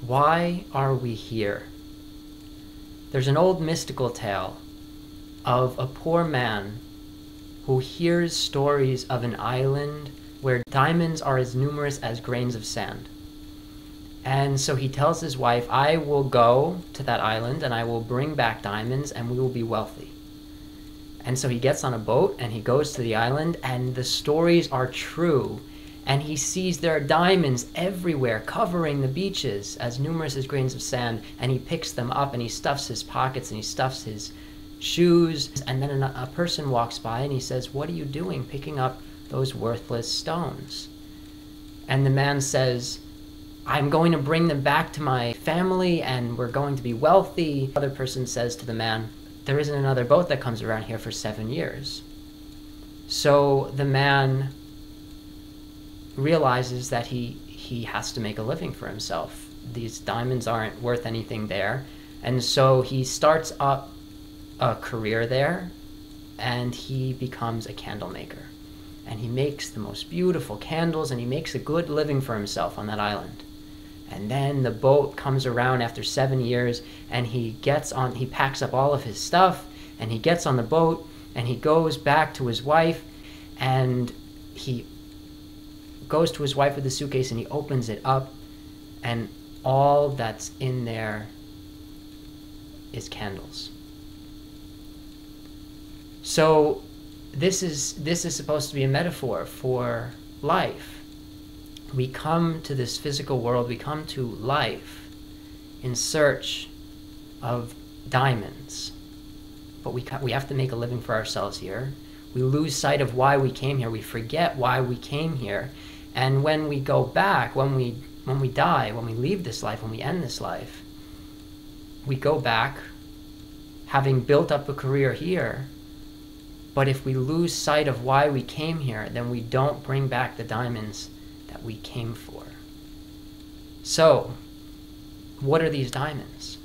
Why are we here? There's an old mystical tale of a poor man who hears stories of an island where diamonds are as numerous as grains of sand. And so he tells his wife, I will go to that island and I will bring back diamonds and we will be wealthy. And so he gets on a boat and he goes to the island, and the stories are true. And he sees there are diamonds everywhere covering the beaches as numerous as grains of sand, and he picks them up and he stuffs his pockets and he stuffs his shoes. And then a person walks by and he says, what are you doing picking up those worthless stones? And the man says, I'm going to bring them back to my family and we're going to be wealthy. The other person says to the man, there isn't another boat that comes around here for 7 years. So the man realizes that he has to make a living for himself. These diamonds aren't worth anything there. And so he starts up a career there and he becomes a candle maker. And he makes the most beautiful candles and he makes a good living for himself on that island. And then the boat comes around after 7 years and he packs up all of his stuff and he gets on the boat and he goes back to his wife, and he goes to his wife with the suitcase and he opens it up, and all that's in there is candles. So this is supposed to be a metaphor for life. We come to this physical world, we come to life in search of diamonds, but we have to make a living for ourselves here. We lose sight of why we came here. We forget why we came here. And when we go back, when we die, when we leave this life, when we end this life, we go back having built up a career here. But if we lose sight of why we came here, then we don't bring back the diamonds that we came for. So, what are these diamonds?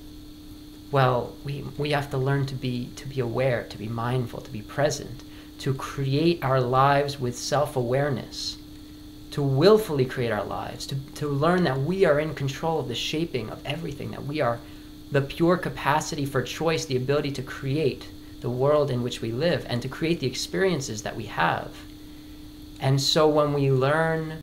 Well, we have to learn to be aware, to be mindful, to be present, to create our lives with self-awareness, to willfully create our lives, to learn that we are in control of the shaping of everything, that we are the pure capacity for choice, the ability to create the world in which we live and to create the experiences that we have. And so when we learn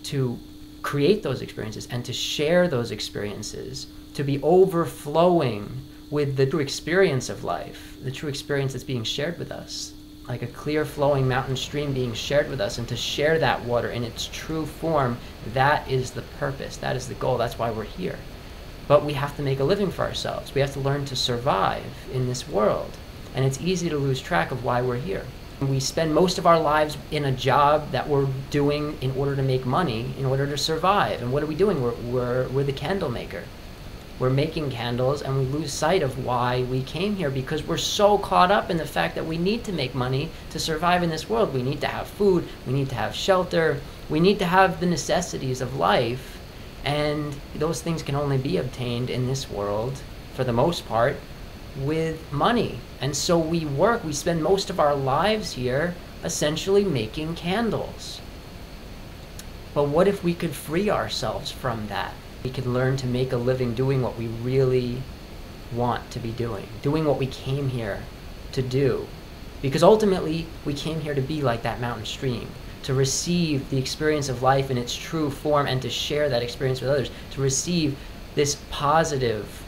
to create those experiences and to share those experiences, to be overflowing with the true experience of life, the true experience that's being shared with us, like a clear flowing mountain stream being shared with us, and to share that water in its true form, that is the purpose, that is the goal, that's why we're here. But we have to make a living for ourselves. We have to learn to survive in this world. And it's easy to lose track of why we're here. We spend most of our lives in a job that we're doing in order to make money, in order to survive. And what are we doing? We're the candle maker. We're making candles, and we lose sight of why we came here because we're so caught up in the fact that we need to make money to survive in this world. We need to have food, we need to have shelter, we need to have the necessities of life, and those things can only be obtained in this world, for the most part, with money. And so we spend most of our lives here essentially making candles. But what if we could free ourselves from that? We could learn to make a living doing what we really want to be doing what we came here to do. Because ultimately, we came here to be like that mountain stream, to receive the experience of life in its true form and to share that experience with others, to receive this positive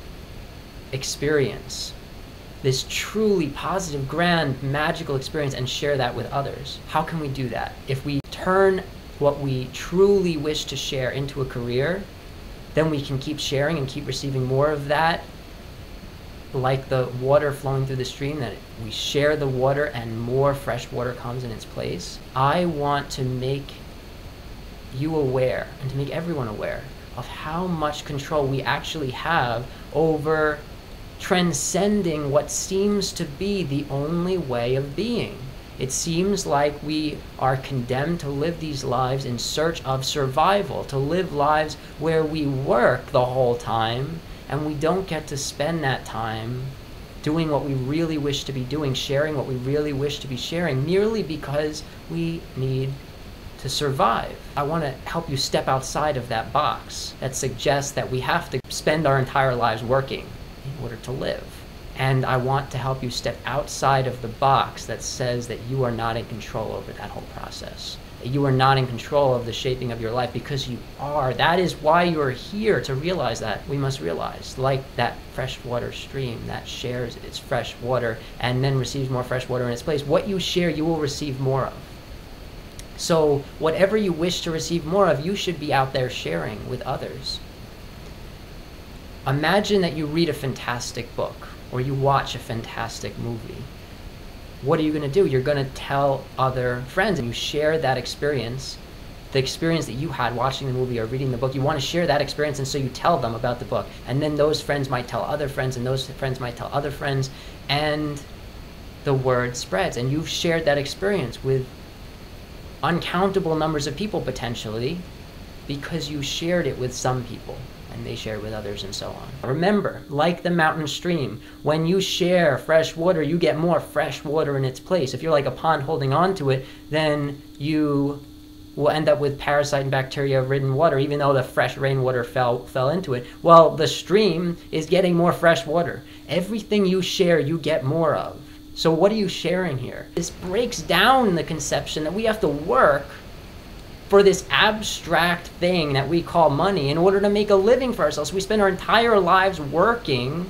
experience, this truly positive, grand, magical experience, and share that with others. How can we do that? If we turn what we truly wish to share into a career, then we can keep sharing and keep receiving more of that, like the water flowing through the stream, that we share the water and more fresh water comes in its place. I want to make you aware, and to make everyone aware, of how much control we actually have over transcending what seems to be the only way of being. It seems like we are condemned to live these lives in search of survival, to live lives where we work the whole time and we don't get to spend that time doing what we really wish to be doing, sharing what we really wish to be sharing, merely because we need to survive. I want to help you step outside of that box that suggests that we have to spend our entire lives working in order to live. And I want to help you step outside of the box that says that you are not in control over that whole process. That you are not in control of the shaping of your life, because you are. That is why you're here, to realize that. We must realize, like that freshwater stream that shares its fresh water and then receives more fresh water in its place. What you share, you will receive more of. So whatever you wish to receive more of, you should be out there sharing with others. Imagine that you read a fantastic book or you watch a fantastic movie. What are you going to do? You're going to tell other friends, and you share that experience, the experience that you had watching the movie or reading the book. You want to share that experience, and so you tell them about the book. And then those friends might tell other friends, and those friends might tell other friends, and the word spreads. And you've shared that experience with uncountable numbers of people potentially, because you shared it with some people and they shared with others, and so on. Remember, like the mountain stream, when you share fresh water, you get more fresh water in its place. If you're like a pond holding on to it, then you will end up with parasite and bacteria ridden water, even though the fresh rainwater fell into it. Well, the stream is getting more fresh water. Everything you share, you get more of. So what are you sharing here? This breaks down the conception that we have to work for this abstract thing that we call money in order to make a living for ourselves. We spend our entire lives working,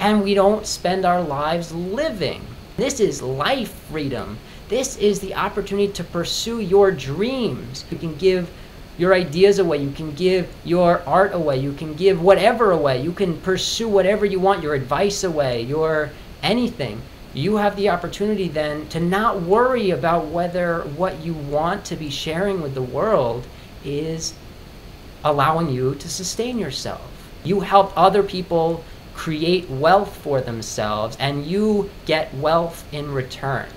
and we don't spend our lives living. This is life freedom. This is the opportunity to pursue your dreams. You can give your ideas away. You can give your art away. You can give whatever away. You can pursue whatever you want, your advice away, your anything. You have the opportunity then to not worry about whether what you want to be sharing with the world is allowing you to sustain yourself. You help other people create wealth for themselves, and you get wealth in return,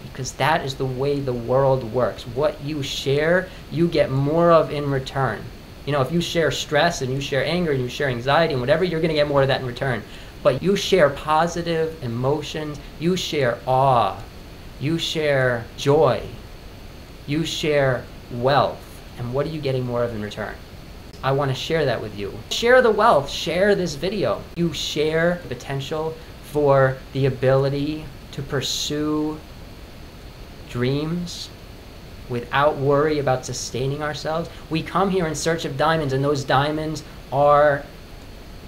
because that is the way the world works. What you share, you get more of in return. You know, if you share stress and you share anger and you share anxiety and whatever, you're going to get more of that in return. But you share positive emotions, you share awe, you share joy, you share wealth. And what are you getting more of in return? I want to share that with you. Share the wealth, share this video. You share the potential for the ability to pursue dreams without worry about sustaining ourselves. We come here in search of diamonds, and those diamonds are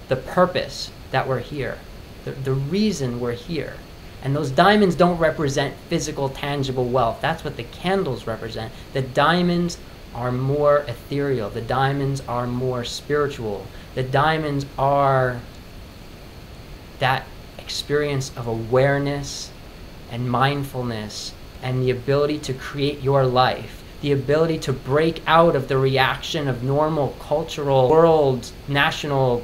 the purpose that we're here, the reason we're here. And those diamonds don't represent physical, tangible wealth. That's what the candles represent. The diamonds are more ethereal. The diamonds are more spiritual. The diamonds are that experience of awareness and mindfulness and the ability to create your life, the ability to break out of the reaction of normal cultural, world, national,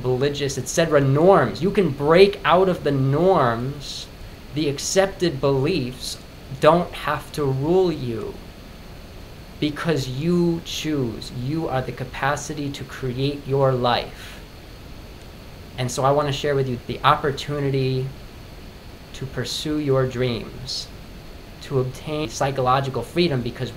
religious, etc. norms. You can break out of the norms. The accepted beliefs don't have to rule you, because you choose. You are the capacity to create your life. And so I want to share with you the opportunity to pursue your dreams, to obtain psychological freedom, because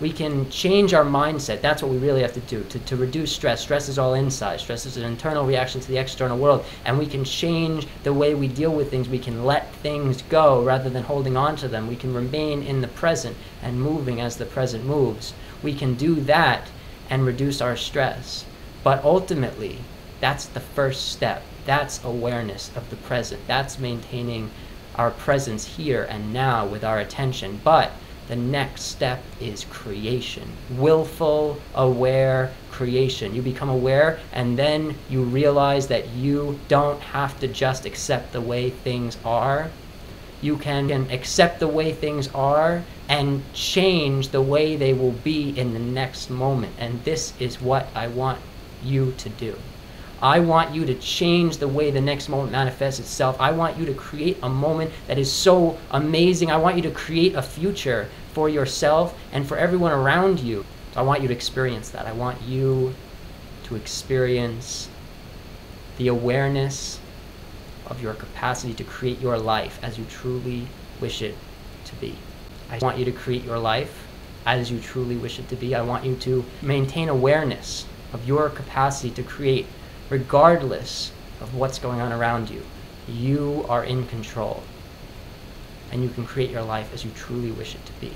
we can change our mindset. That's what we really have to do, to reduce stress. Stress is all inside. Stress is an internal reaction to the external world. And we can change the way we deal with things. We can let things go rather than holding on to them. We can remain in the present and moving as the present moves. We can do that and reduce our stress. But ultimately, that's the first step. That's awareness of the present. That's maintaining our presence here and now with our attention. But the next step is creation. Willful, aware creation. You become aware, and then you realize that you don't have to just accept the way things are. You can accept the way things are and change the way they will be in the next moment. And this is what I want you to do. I want you to change the way the next moment manifests itself. I want you to create a moment that is so amazing. I want you to create a future for yourself and for everyone around you. I want you to experience that. I want you to experience the awareness of your capacity to create your life as you truly wish it to be. I want you to create your life as you truly wish it to be. I want you to maintain awareness of your capacity to create regardless of what's going on around you. You are in control, and you can create your life as you truly wish it to be.